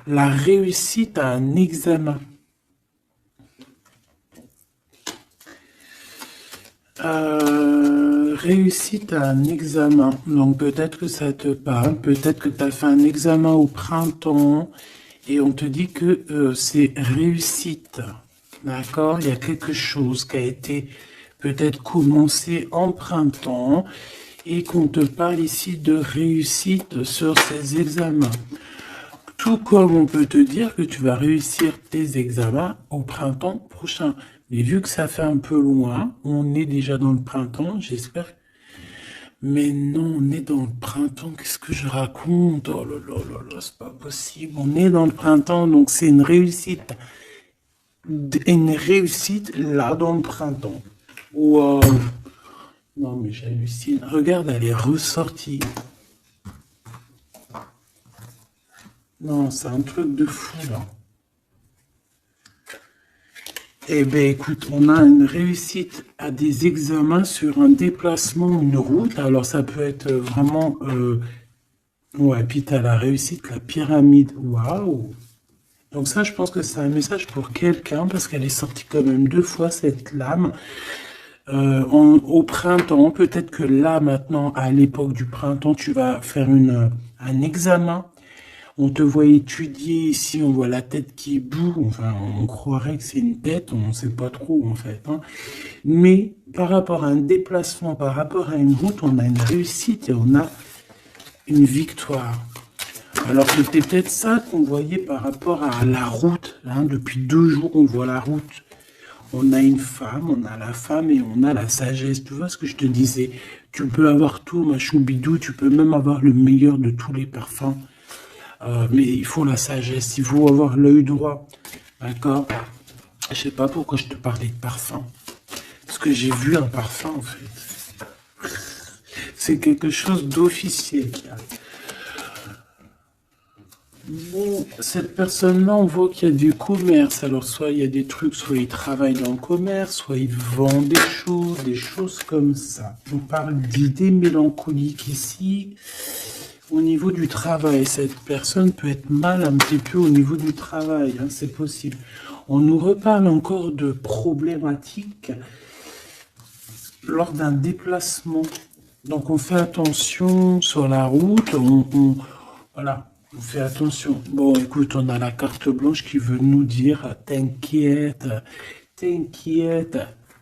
La réussite à un examen. Réussite à un examen. Donc peut-être que ça te parle, peut-être que tu as fait un examen au printemps et on te dit que c'est réussite. D'accord? Il y a quelque chose qui a été peut-être commencé en printemps et qu'on te parle ici de réussite sur ces examens. Tout comme on peut te dire que tu vas réussir tes examens au printemps prochain. Mais vu que ça fait un peu loin, on est déjà dans le printemps, j'espère. Mais non, on est dans le printemps, qu'est-ce que je raconte? Oh là là là là, c'est pas possible. On est dans le printemps, donc c'est une réussite. Une réussite là dans le printemps. Wow. Non mais j'hallucine. Regarde, elle est ressortie. Non, c'est un truc de fou là. Eh bien, écoute, on a une réussite à des examens sur un déplacement, une route. Alors, ça peut être vraiment... Ouais, puis tu as la réussite, la pyramide. Waouh! Donc ça, je pense que c'est un message pour quelqu'un, parce qu'elle est sortie quand même 2 fois, cette lame. Au printemps, peut-être que là, maintenant, à l'époque du printemps, tu vas faire un examen. On te voit étudier ici, on voit la tête qui boue, enfin on croirait que c'est une tête, on ne sait pas trop en fait, hein. Mais par rapport à un déplacement, par rapport à une route, on a une réussite et on a une victoire. Alors c'était peut-être ça qu'on voyait par rapport à la route, hein. Depuis 2 jours on voit la route. On a une femme, on a la femme et on a la sagesse. Tu vois ce que je te disais? Tu peux avoir tout, ma choubidou, tu peux même avoir le meilleur de tous les parfums. Mais il faut la sagesse, il faut avoir l'œil droit, d'accord? Je sais pas pourquoi je te parlais de parfum, parce que j'ai vu un parfum en fait. C'est quelque chose d'officiel qui arrive. Bon, cette personne-là, on voit qu'il y a du commerce. Alors, soit il y a des trucs, soit il travaille dans le commerce, soit il vend des choses comme ça. On parle d'idées mélancoliques ici. Au niveau du travail, cette personne peut être mal un petit peu au niveau du travail, hein, c'est possible. On nous reparle encore de problématiques lors d'un déplacement. Donc on fait attention sur la route, voilà, on fait attention. Bon, écoute, on a la carte blanche qui veut nous dire, t'inquiète, t'inquiète,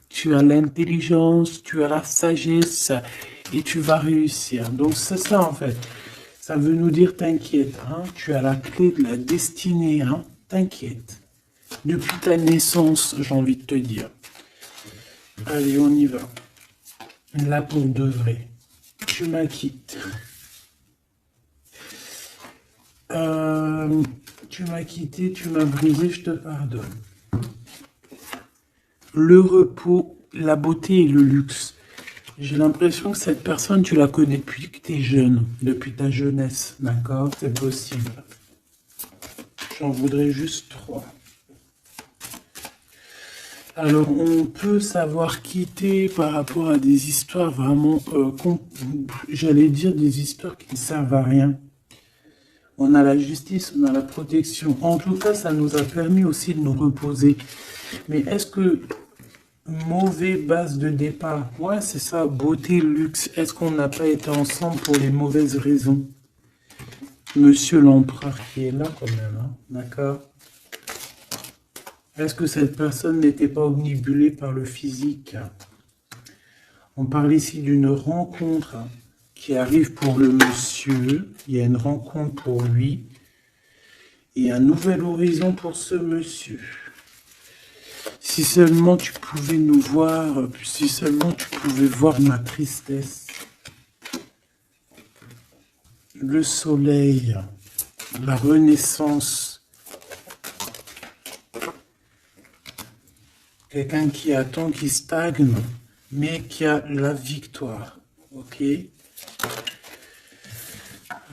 tu as l'intelligence, tu as la sagesse et tu vas réussir. Donc c'est ça en fait. Ça veut nous dire t'inquiète, hein, tu as la clé de la destinée, hein, t'inquiète. Depuis ta naissance, j'ai envie de te dire. Allez, on y va. Là pour de vrai. Tu m'acquittes. Tu m'as quitté, tu m'as brisé, je te pardonne. Le repos, la beauté et le luxe. J'ai l'impression que cette personne, tu la connais depuis que tu es jeune, depuis ta jeunesse, d'accord? C'est possible. J'en voudrais juste 3. Alors, on peut savoir quitter par rapport à des histoires vraiment, j'allais dire des histoires qui ne servent à rien. On a la justice, on a la protection. En tout cas, ça nous a permis aussi de nous reposer. Mais est-ce que mauvais base de départ? Ouais, c'est ça, beauté, luxe. Est-ce qu'on n'a pas été ensemble pour les mauvaises raisons? Monsieur l'empereur qui est là quand même, hein, d'accord? Est-ce que cette personne n'était pas omnibulée par le physique? On parle ici d'une rencontre qui arrive pour le monsieur. Il y a une rencontre pour lui. Et un nouvel horizon pour ce monsieur. Si seulement tu pouvais nous voir, si seulement tu pouvais voir ma tristesse. Le soleil, la renaissance. Quelqu'un qui attend, qui stagne, mais qui a la victoire. Ok?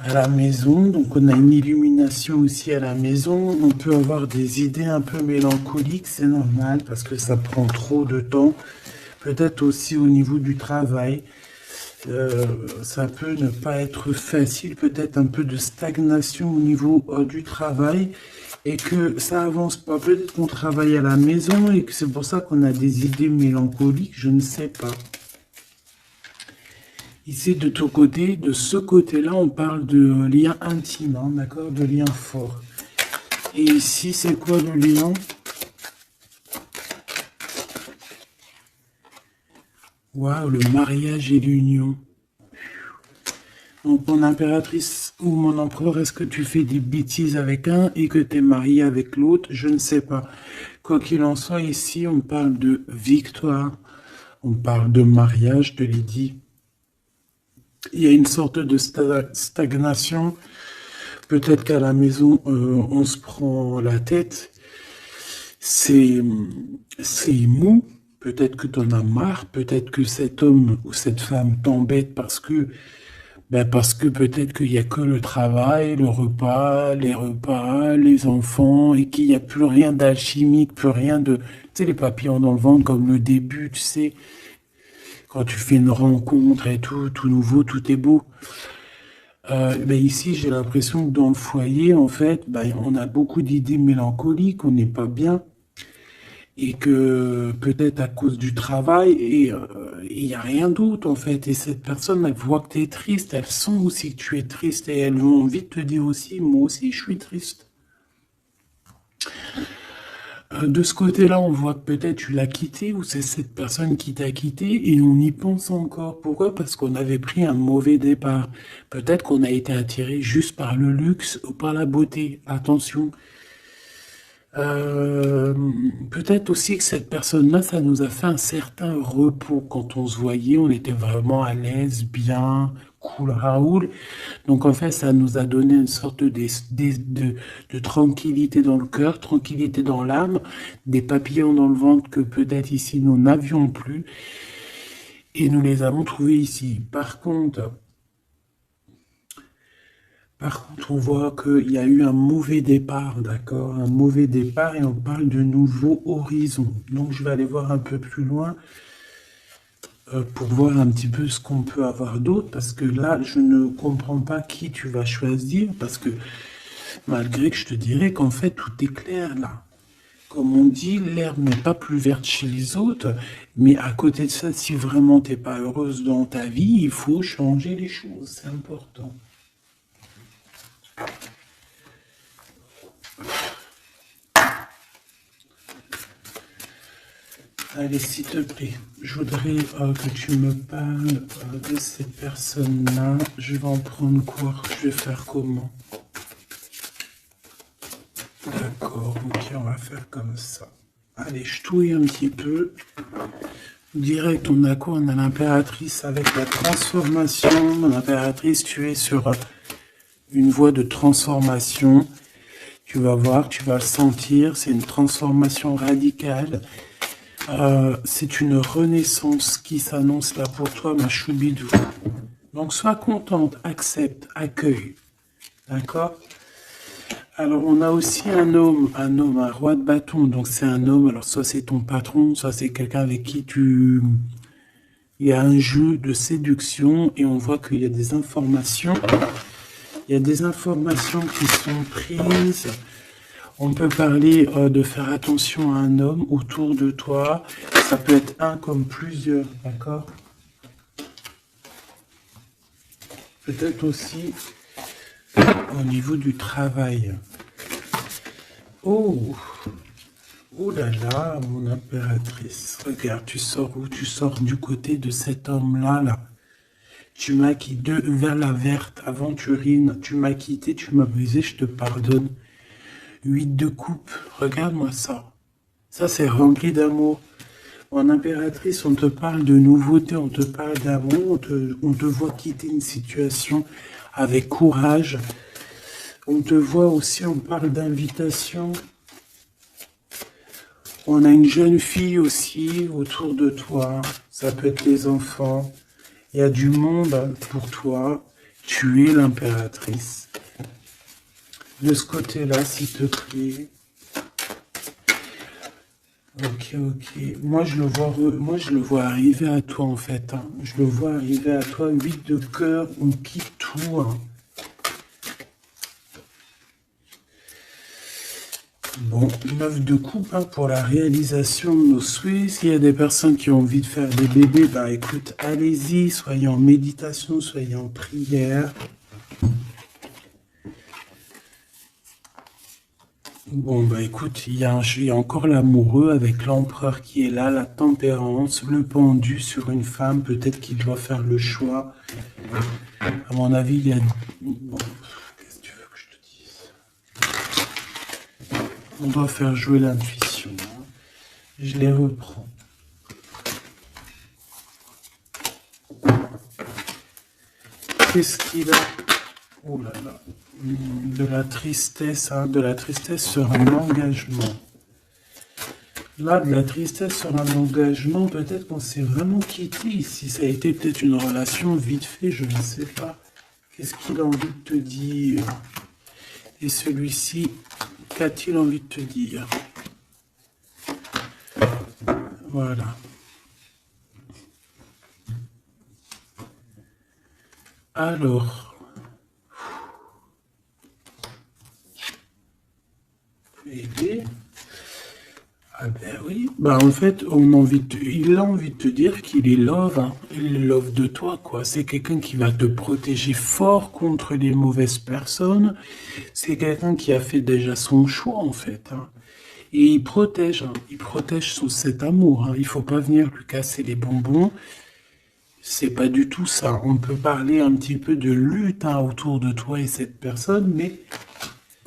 À la maison, donc on a une illumination aussi à la maison. On peut avoir des idées un peu mélancoliques, c'est normal parce que ça prend trop de temps. Peut-être aussi au niveau du travail. Ça peut ne pas être facile, peut-être un peu de stagnation au niveau du travail et que ça avance pas. Peut-être qu'on travaille à la maison et que c'est pour ça qu'on a des idées mélancoliques, je ne sais pas. Ici, de ton côté, de ce côté-là, on parle de lien intime, hein, d'accord, de lien fort. Et ici, c'est quoi le lien? Waouh, le mariage et l'union. Donc, mon impératrice ou mon empereur, est-ce que tu fais des bêtises avec un et que tu es marié avec l'autre? Je ne sais pas. Quoi qu'il en soit, ici, on parle de victoire. On parle de mariage, je te l'ai dit. Il y a une sorte de stagnation. Peut-être qu'à la maison, on se prend la tête. C'est mou. Peut-être que tu en as marre. Peut-être que cet homme ou cette femme t'embête parce que peut-être qu'il n'y a que le travail, le repas, les enfants, et qu'il n'y a plus rien d'alchimique, plus rien de... Tu sais, les papillons dans le ventre, comme le début, tu sais, quand tu fais une rencontre et tout nouveau, tout est beau. Ici, j'ai l'impression que dans le foyer, en fait, on a beaucoup d'idées mélancoliques, on n'est pas bien. Et que peut-être à cause du travail, et il n'y a rien d'autre en fait. Et cette personne, elle voit que tu es triste, elle sent aussi que tu es triste, et elles ont envie de te dire aussi, moi aussi je suis triste. De ce côté-là, on voit que peut-être tu l'as quitté, ou c'est cette personne qui t'a quitté, et on y pense encore. Pourquoi? Parce qu'on avait pris un mauvais départ. Peut-être qu'on a été attiré juste par le luxe ou par la beauté. Attention. Peut-être aussi que cette personne-là, ça nous a fait un certain repos quand on se voyait, on était vraiment à l'aise, bien, cool, Raoul. Donc en fait, ça nous a donné une sorte de tranquillité dans le cœur, tranquillité dans l'âme, des papillons dans le ventre que peut-être ici nous n'avions plus, et nous les avons trouvés ici. Par contre, on voit qu'il y a eu un mauvais départ, d'accord? Un mauvais départ et on parle de nouveaux horizons. Donc, je vais aller voir un peu plus loin pour voir un petit peu ce qu'on peut avoir d'autre parce que là, je ne comprends pas qui tu vas choisir parce que malgré que je te dirais qu'en fait, tout est clair là. Comme on dit, l'herbe n'est pas plus verte chez les autres, mais à côté de ça, si vraiment tu n'es pas heureuse dans ta vie, il faut changer les choses, c'est important. Allez, s'il te plaît, je voudrais que tu me parles de cette personne-là. Je vais en prendre quoi? Je vais faire comment? D'accord, ok, on va faire comme ça. Allez, je touille un petit peu. Direct, on a quoi? On a l'impératrice avec la transformation. L'impératrice, tu es sur une voie de transformation. Tu vas voir, tu vas le sentir. C'est une transformation radicale. C'est une renaissance qui s'annonce là pour toi, ma choubidou. Donc, sois contente, accepte, accueille. D'accord? Alors, on a aussi un roi de bâton. Donc, c'est un homme. Alors, soit c'est ton patron, soit c'est quelqu'un avec qui il y a un jeu de séduction et on voit qu'il y a des informations. Il y a des informations qui sont prises. On peut parler de faire attention à un homme autour de toi. Ça peut être un comme plusieurs, d'accord? Peut-être aussi au niveau du travail. Oh, oh là là, mon impératrice. Regarde, tu sors où? Tu sors du côté de cet homme-là, là. Tu m'as quitté vers la verte aventurine. Tu m'as quitté, tu m'as brisé, je te pardonne. 8 de coupe, regarde-moi ça. Ça, c'est rempli d'amour. En impératrice, on te parle de nouveauté, on te parle d'amour, on te voit quitter une situation avec courage. On te voit aussi, on parle d'invitation. On a une jeune fille aussi autour de toi. Ça peut être les enfants. Il y a du monde pour toi. Tu es l'impératrice. De ce côté-là, s'il te plaît. Ok, ok. Moi, je le vois arriver à toi, en fait. Hein. Je le vois arriver à toi. 8 de cœur, on quitte tout. Hein. Bon, 9 de coupe hein, pour la réalisation de nos souhaits. S'il y a des personnes qui ont envie de faire des bébés, bah écoute, allez-y. Soyez en méditation, soyez en prière. Bon, bah écoute, il y a encore l'amoureux avec l'empereur qui est là, la tempérance, le pendu sur une femme, peut-être qu'il doit faire le choix. À mon avis, il y a... Bon, qu'est-ce que tu veux que je te dise? On doit faire jouer l'intuition. Hein. Je les reprends. Qu'est-ce qu'il a? Oh là là. De la tristesse, hein, de la tristesse sur un engagement. Là, de la tristesse sur un engagement, peut-être qu'on s'est vraiment quitté ici. Ça a été peut-être une relation vite fait, je ne sais pas. Qu'est-ce qu'il a envie de te dire? Et celui-ci, qu'a-t-il envie de te dire? Voilà. Alors... Aider. Ah ben oui, bah en fait, il a envie de te dire qu'il est love, hein. Il est love de toi, quoi. C'est quelqu'un qui va te protéger fort contre les mauvaises personnes. C'est quelqu'un qui a fait déjà son choix, en fait. Hein. Et il protège cet amour. Hein. Il faut pas venir lui casser les bonbons. C'est pas du tout ça. On peut parler un petit peu de lutte hein, autour de toi et cette personne, mais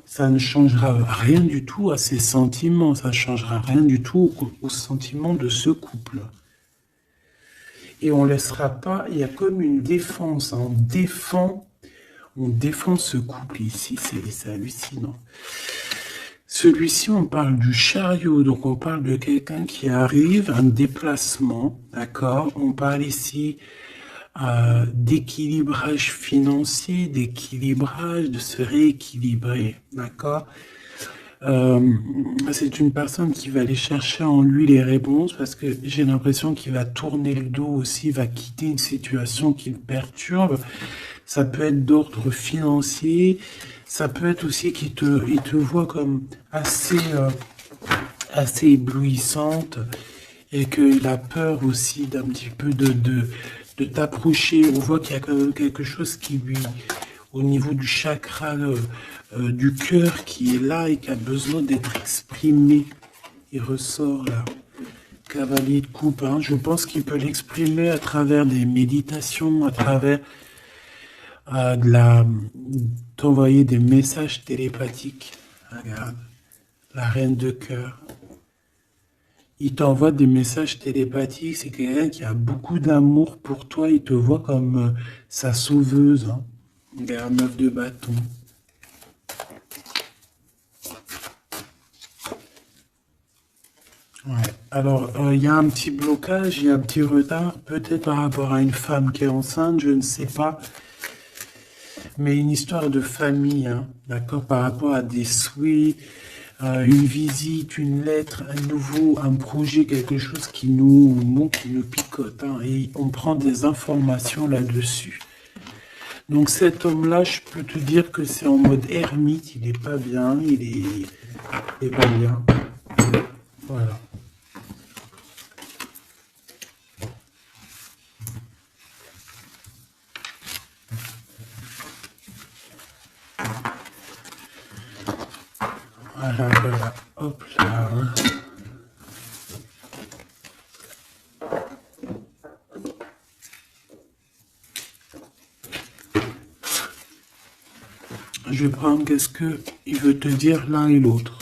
ça ne changera rien du tout à ses sentiments, ça ne changera rien du tout aux sentiments de ce couple. Et on ne laissera pas, il y a comme une défense, hein, on défend ce couple ici, c'est hallucinant. Celui-ci, on parle du chariot, donc on parle de quelqu'un qui arrive, un déplacement, d'accord? On parle ici d'équilibrage financier, d'équilibrage, de se rééquilibrer, d'accord? C'est une personne qui va aller chercher en lui les réponses parce que j'ai l'impression qu'il va tourner le dos aussi, va quitter une situation qui le perturbe. Ça peut être d'ordre financier, ça peut être aussi qu'il te voit comme assez éblouissante et qu'il a peur aussi d'un petit peu de t'approcher. On voit qu'il y a quand même quelque chose qui lui, au niveau du chakra du cœur qui est là et qui a besoin d'être exprimé. Il ressort là. Cavalier de coupe, hein. Je pense qu'il peut l'exprimer à travers des méditations, à travers t'envoyer des messages télépathiques. Regarde, la reine de cœur. Il t'envoie des messages télépathiques, c'est quelqu'un qui a beaucoup d'amour pour toi, il te voit comme sa sauveuse. Hein. Regarde, 9 de bâton. Ouais. Alors, il y a un petit blocage, il y a un petit retard, peut-être par rapport à une femme qui est enceinte, je ne sais pas. mais une histoire de famille, hein, d'accord, par rapport à des souhaits, une visite, une lettre, un projet, quelque chose qui qui nous picote, hein, et on prend des informations là-dessus. Donc cet homme-là, je peux te dire que c'est en mode ermite, il est pas bien, il est pas bien. Voilà. Voilà, voilà. Hop là. Je vais prendre qu'est-ce que il veut te dire l'un et l'autre.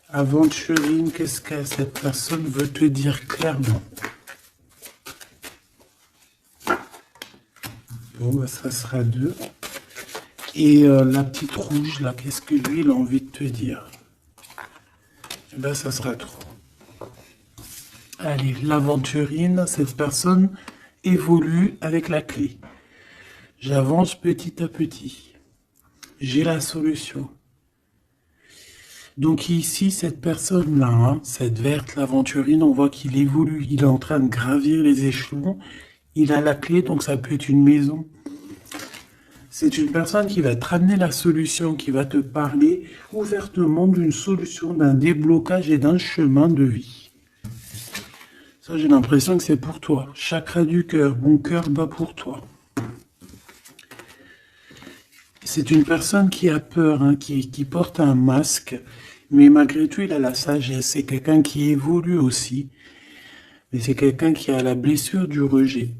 Aventurine, qu'est-ce que cette personne veut te dire clairement? Bon, bah, ça sera 2. Et la petite rouge, là, qu'est-ce que lui, il a envie de te dire? Eh ben, ça sera 3. Allez, l'aventurine, cette personne évolue avec la clé. J'avance petit à petit. J'ai la solution. Donc ici, cette personne-là, hein, cette verte, l'aventurine, on voit qu'il évolue. Il est en train de gravir les échelons. Il a la clé, donc ça peut être une maison. C'est une personne qui va te ramener la solution, qui va te parler ouvertement d'une solution, d'un déblocage et d'un chemin de vie. Ça, j'ai l'impression que c'est pour toi. Chakra du cœur, mon cœur bat pour toi. C'est une personne qui a peur, hein, qui porte un masque, mais malgré tout, il a la sagesse. C'est quelqu'un qui évolue aussi, mais c'est quelqu'un qui a la blessure du rejet.